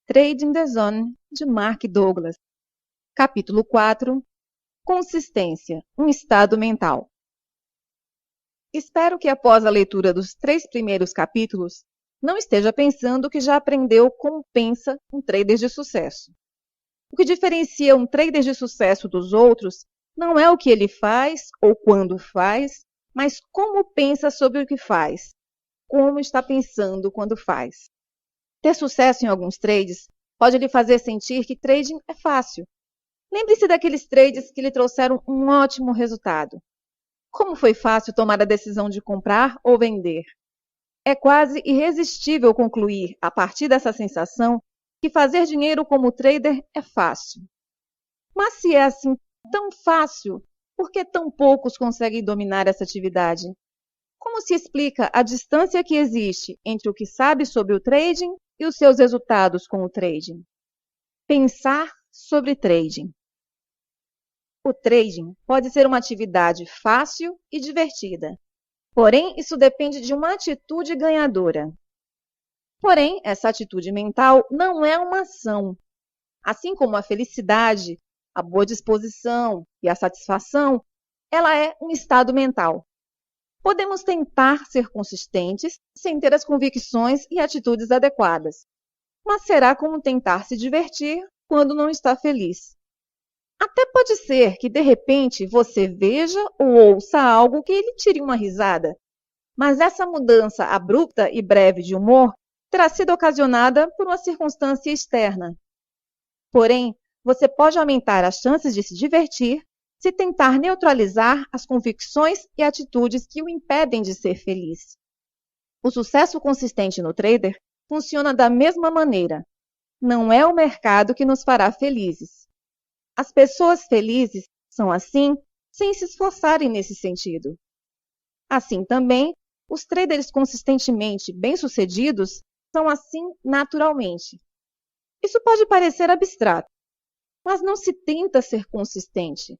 Trading the Zone, de Mark Douglas. Capítulo 4. Consistência, um estado mental. Espero que após a leitura dos 3 primeiros capítulos, não esteja pensando que já aprendeu como pensa um trader de sucesso. O que diferencia um trader de sucesso dos outros não é o que ele faz ou quando faz, mas como pensa sobre o que faz, como está pensando quando faz. Ter sucesso em alguns trades pode lhe fazer sentir que trading é fácil. Lembre-se daqueles trades que lhe trouxeram um ótimo resultado. Como foi fácil tomar a decisão de comprar ou vender? É quase irresistível concluir, a partir dessa sensação, que fazer dinheiro como trader é fácil. Mas se é assim tão fácil, por que tão poucos conseguem dominar essa atividade? Como se explica a distância que existe entre o que sabe sobre o trading e os seus resultados com o trading? Pensar sobre trading. O trading pode ser uma atividade fácil e divertida, porém isso depende de uma atitude ganhadora. Porém, essa atitude mental não é uma ação. Assim como a felicidade, a boa disposição e a satisfação, ela é um estado mental. Podemos tentar ser consistentes sem ter as convicções e atitudes adequadas, mas será como tentar se divertir quando não está feliz. Até pode ser que, de repente, você veja ou ouça algo que lhe tire uma risada, mas essa mudança abrupta e breve de humor terá sido ocasionada por uma circunstância externa. Porém, você pode aumentar as chances de se divertir se tentar neutralizar as convicções e atitudes que o impedem de ser feliz. O sucesso consistente no trader funciona da mesma maneira. Não é o mercado que nos fará felizes. As pessoas felizes são assim, sem se esforçarem nesse sentido. Assim também, os traders consistentemente bem-sucedidos são assim naturalmente. Isso pode parecer abstrato, mas não se tenta ser consistente,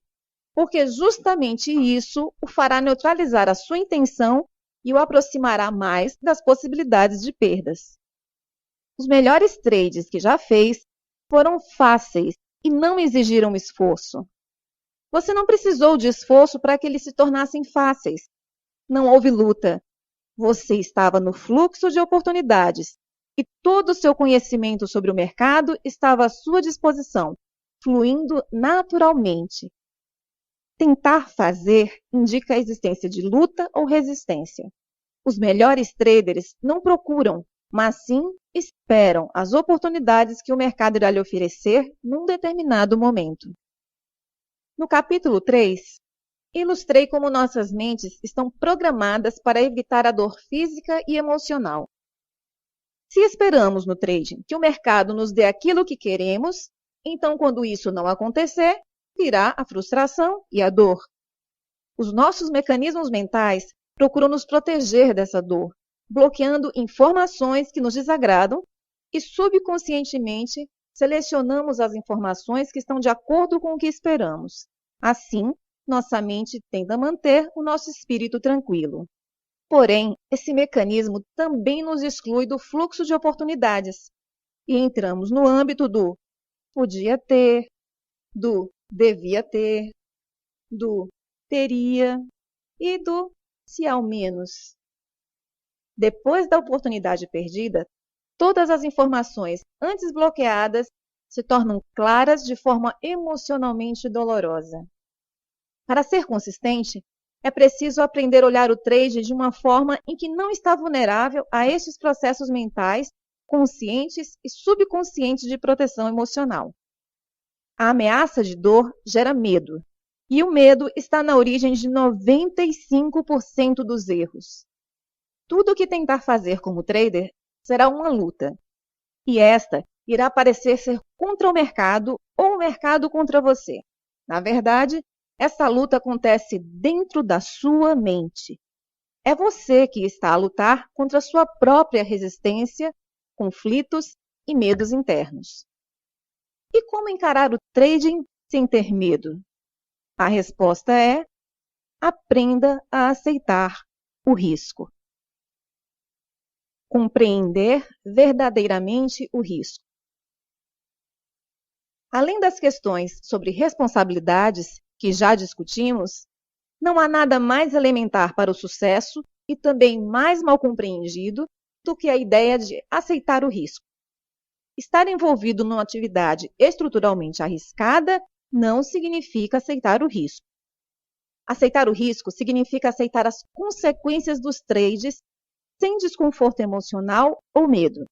porque justamente isso o fará neutralizar a sua intenção e o aproximará mais das possibilidades de perdas. Os melhores trades que já fez foram fáceis e não exigiram esforço. Você não precisou de esforço para que eles se tornassem fáceis. Não houve luta. Você estava no fluxo de oportunidades e todo o seu conhecimento sobre o mercado estava à sua disposição, fluindo naturalmente. Tentar fazer indica a existência de luta ou resistência. Os melhores traders não procuram, mas sim esperam as oportunidades que o mercado irá lhe oferecer num determinado momento. No capítulo 3, ilustrei como nossas mentes estão programadas para evitar a dor física e emocional. Se esperamos no trading que o mercado nos dê aquilo que queremos, então quando isso não acontecer, virá a frustração e a dor. Os nossos mecanismos mentais procuram nos proteger dessa dor, bloqueando informações que nos desagradam e subconscientemente selecionamos as informações que estão de acordo com o que esperamos. Assim, nossa mente tenta manter o nosso espírito tranquilo. Porém, esse mecanismo também nos exclui do fluxo de oportunidades e entramos no âmbito do podia ter, do devia ter, do teria e do se ao menos. Depois da oportunidade perdida, todas as informações antes bloqueadas se tornam claras de forma emocionalmente dolorosa. Para ser consistente, é preciso aprender a olhar o trade de uma forma em que não está vulnerável a estes processos mentais, conscientes e subconscientes de proteção emocional. A ameaça de dor gera medo, e o medo está na origem de 95% dos erros. Tudo o que tentar fazer como trader será uma luta, e esta irá parecer ser contra o mercado ou o mercado contra você. Na verdade, essa luta acontece dentro da sua mente. É você que está a lutar contra a sua própria resistência, conflitos e medos internos. E como encarar o trading sem ter medo? A resposta é: aprenda a aceitar o risco. Compreender verdadeiramente o risco. Além das questões sobre responsabilidades que já discutimos, não há nada mais elementar para o sucesso e também mais mal compreendido do que a ideia de aceitar o risco. Estar envolvido numa atividade estruturalmente arriscada não significa aceitar o risco. Aceitar o risco significa aceitar as consequências dos trades sem desconforto emocional ou medo.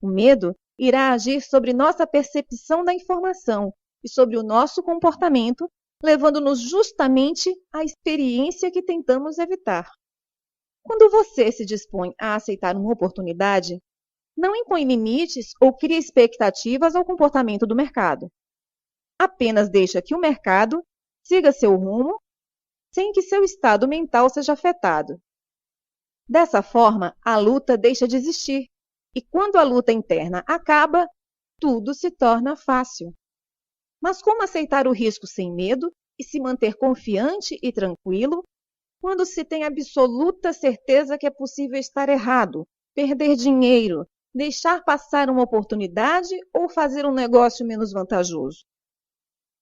O medo irá agir sobre nossa percepção da informação e sobre o nosso comportamento, levando-nos justamente à experiência que tentamos evitar. Quando você se dispõe a aceitar uma oportunidade, não impõe limites ou cria expectativas ao comportamento do mercado. Apenas deixa que o mercado siga seu rumo sem que seu estado mental seja afetado. Dessa forma, a luta deixa de existir, e quando a luta interna acaba, tudo se torna fácil. Mas como aceitar o risco sem medo e se manter confiante e tranquilo quando se tem absoluta certeza que é possível estar errado, perder dinheiro, deixar passar uma oportunidade ou fazer um negócio menos vantajoso?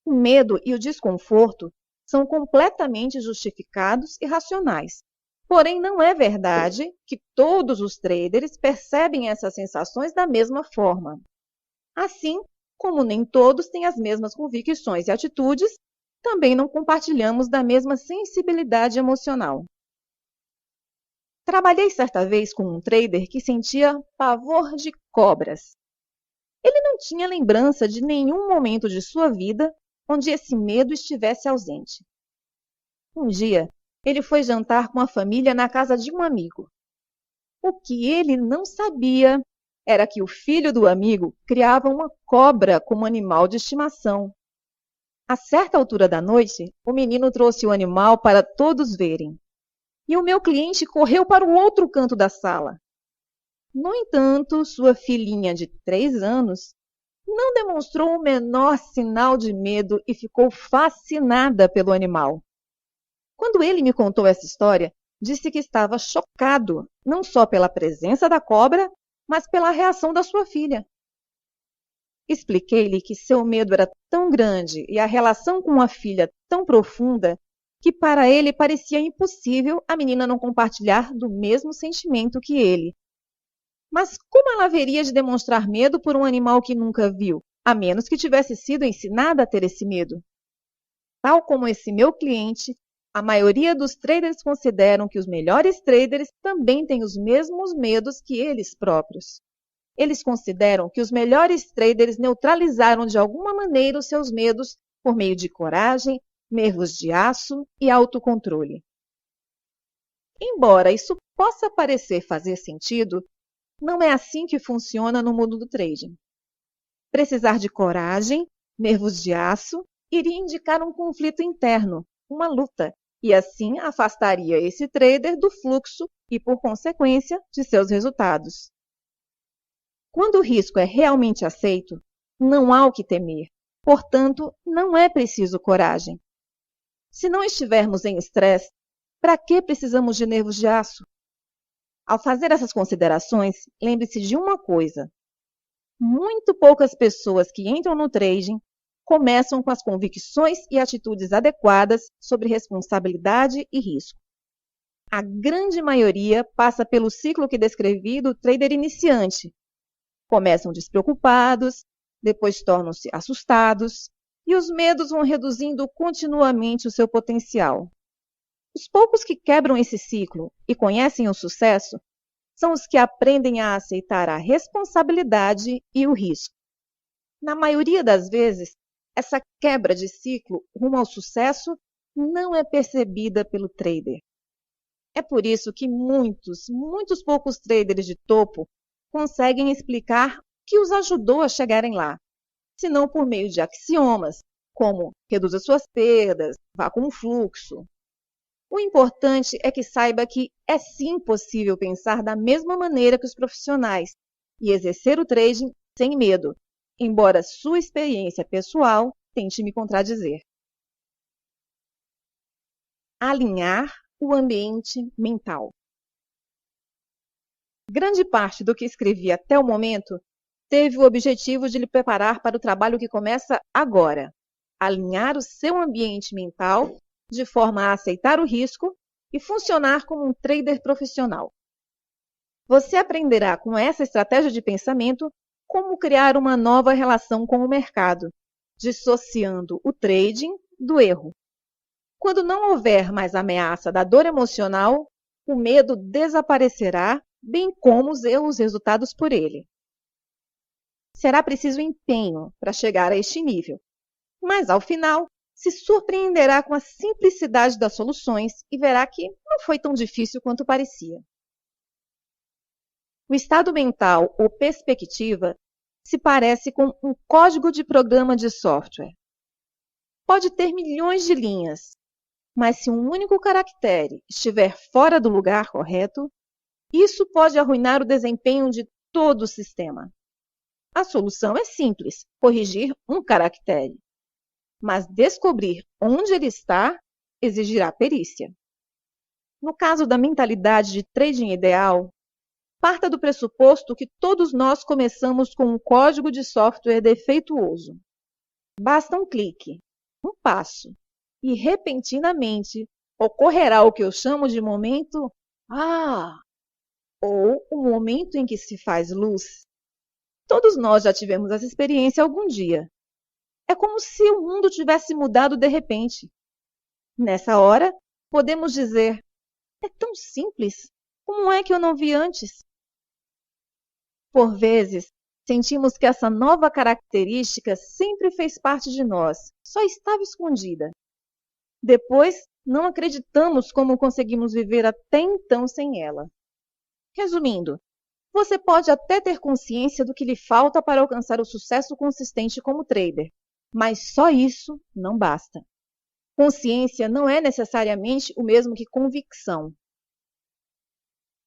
O medo e o desconforto são completamente justificados e racionais. Porém, não é verdade que todos os traders percebem essas sensações da mesma forma. Assim, como nem todos têm as mesmas convicções e atitudes, também não compartilhamos da mesma sensibilidade emocional. Trabalhei certa vez com um trader que sentia pavor de cobras. Ele não tinha lembrança de nenhum momento de sua vida onde esse medo estivesse ausente. Um dia, ele foi jantar com a família na casa de um amigo. O que ele não sabia era que o filho do amigo criava uma cobra como animal de estimação. A certa altura da noite, o menino trouxe o animal para todos verem. E o meu cliente correu para o outro canto da sala. No entanto, sua filhinha de 3 anos não demonstrou o menor sinal de medo e ficou fascinada pelo animal. Quando ele me contou essa história, disse que estava chocado, não só pela presença da cobra, mas pela reação da sua filha. Expliquei-lhe que seu medo era tão grande e a relação com a filha tão profunda que para ele parecia impossível a menina não compartilhar do mesmo sentimento que ele. Mas como ela haveria de demonstrar medo por um animal que nunca viu, a menos que tivesse sido ensinada a ter esse medo? Tal como esse meu cliente, a maioria dos traders consideram que os melhores traders também têm os mesmos medos que eles próprios. Eles consideram que os melhores traders neutralizaram de alguma maneira os seus medos por meio de coragem, nervos de aço e autocontrole. Embora isso possa parecer fazer sentido, não é assim que funciona no mundo do trading. Precisar de coragem, nervos de aço, iria indicar um conflito interno, uma luta, e assim afastaria esse trader do fluxo e, por consequência, de seus resultados. Quando o risco é realmente aceito, não há o que temer, portanto, não é preciso coragem. Se não estivermos em estresse, para que precisamos de nervos de aço? Ao fazer essas considerações, lembre-se de uma coisa: muito poucas pessoas que entram no trading começam com as convicções e atitudes adequadas sobre responsabilidade e risco. A grande maioria passa pelo ciclo que descrevi do trader iniciante. Começam despreocupados, depois tornam-se assustados e os medos vão reduzindo continuamente o seu potencial. Os poucos que quebram esse ciclo e conhecem o sucesso são os que aprendem a aceitar a responsabilidade e o risco. Na maioria das vezes, essa quebra de ciclo rumo ao sucesso não é percebida pelo trader. É por isso que muitos poucos traders de topo conseguem explicar o que os ajudou a chegarem lá, se não por meio de axiomas, como reduza suas perdas, vá com o fluxo. O importante é que saiba que é sim possível pensar da mesma maneira que os profissionais e exercer o trading sem medo, embora sua experiência pessoal tente me contradizer. Alinhar o ambiente mental. Grande parte do que escrevi até o momento teve o objetivo de lhe preparar para o trabalho que começa agora, alinhar o seu ambiente mental de forma a aceitar o risco e funcionar como um trader profissional. Você aprenderá com essa estratégia de pensamento como criar uma nova relação com o mercado, dissociando o trading do erro. Quando não houver mais ameaça da dor emocional, o medo desaparecerá, bem como os erros resultados por ele. Será preciso empenho para chegar a este nível, mas ao final se surpreenderá com a simplicidade das soluções e verá que não foi tão difícil quanto parecia. O estado mental ou perspectiva se parece com um código de programa de software. Pode ter milhões de linhas, mas se um único caractere estiver fora do lugar correto, isso pode arruinar o desempenho de todo o sistema. A solução é simples, corrigir um caractere. Mas descobrir onde ele está exigirá perícia. No caso da mentalidade de trading ideal, parta do pressuposto que todos nós começamos com um código de software defeituoso. Basta um clique, um passo, e repentinamente ocorrerá o que eu chamo de momento ou o momento em que se faz luz. Todos nós já tivemos essa experiência algum dia. É como se o mundo tivesse mudado de repente. Nessa hora, podemos dizer: é tão simples, como é que eu não vi antes? Por vezes, sentimos que essa nova característica sempre fez parte de nós, só estava escondida. Depois, não acreditamos como conseguimos viver até então sem ela. Resumindo, você pode até ter consciência do que lhe falta para alcançar o sucesso consistente como trader, mas só isso não basta. Consciência não é necessariamente o mesmo que convicção.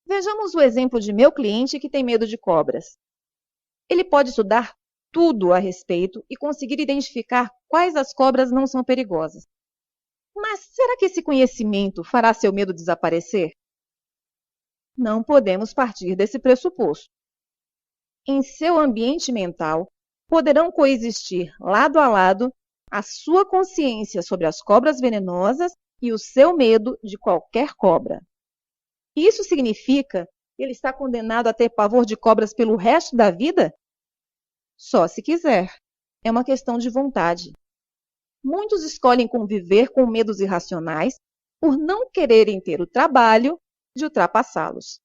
Vejamos o exemplo de meu cliente que tem medo de cobras. Ele pode estudar tudo a respeito e conseguir identificar quais as cobras não são perigosas. Mas será que esse conhecimento fará seu medo desaparecer? Não podemos partir desse pressuposto. Em seu ambiente mental, poderão coexistir lado a lado a sua consciência sobre as cobras venenosas e o seu medo de qualquer cobra. Isso significa que ele está condenado a ter pavor de cobras pelo resto da vida? Só se quiser. É uma questão de vontade. Muitos escolhem conviver com medos irracionais por não quererem ter o trabalho de ultrapassá-los.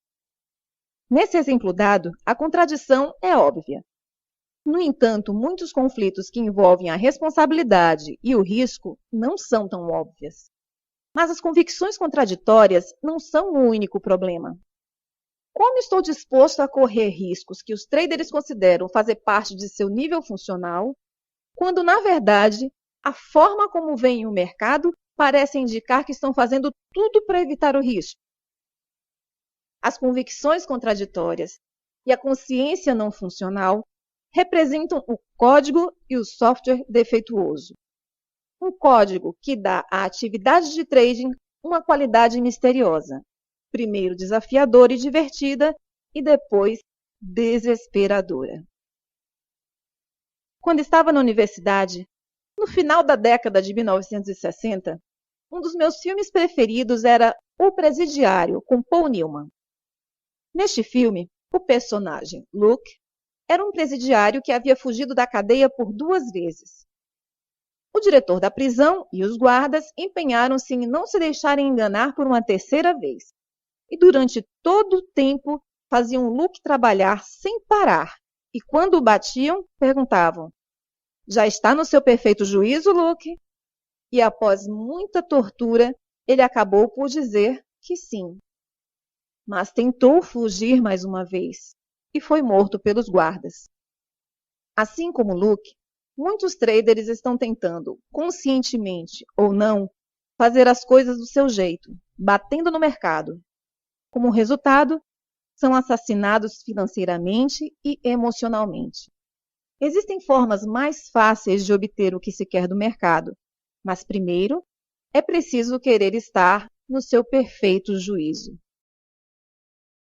Nesse exemplo dado, a contradição é óbvia. No entanto, muitos conflitos que envolvem a responsabilidade e o risco não são tão óbvias. Mas as convicções contraditórias não são o único problema. Como estou disposto a correr riscos que os traders consideram fazer parte de seu nível funcional, quando, na verdade, a forma como veem o mercado parece indicar que estão fazendo tudo para evitar o risco? As convicções contraditórias e a consciência não funcional representam o código e o software defeituoso. Um código que dá à atividade de trading uma qualidade misteriosa, primeiro desafiadora e divertida e depois desesperadora. Quando estava na universidade, no final da década de 1960, um dos meus filmes preferidos era O Presidiário, com Paul Newman. Neste filme, o personagem Luke era um presidiário que havia fugido da cadeia por 2 vezes. O diretor da prisão e os guardas empenharam-se em não se deixarem enganar por uma 3ª vez. E durante todo o tempo faziam Luke trabalhar sem parar. E quando o batiam, perguntavam: já está no seu perfeito juízo, Luke? E após muita tortura, ele acabou por dizer que sim. Mas tentou fugir mais uma vez e foi morto pelos guardas. Assim como Luke, muitos traders estão tentando, conscientemente ou não, fazer as coisas do seu jeito, batendo no mercado. Como resultado, são assassinados financeiramente e emocionalmente. Existem formas mais fáceis de obter o que se quer do mercado, mas primeiro é preciso querer estar no seu perfeito juízo.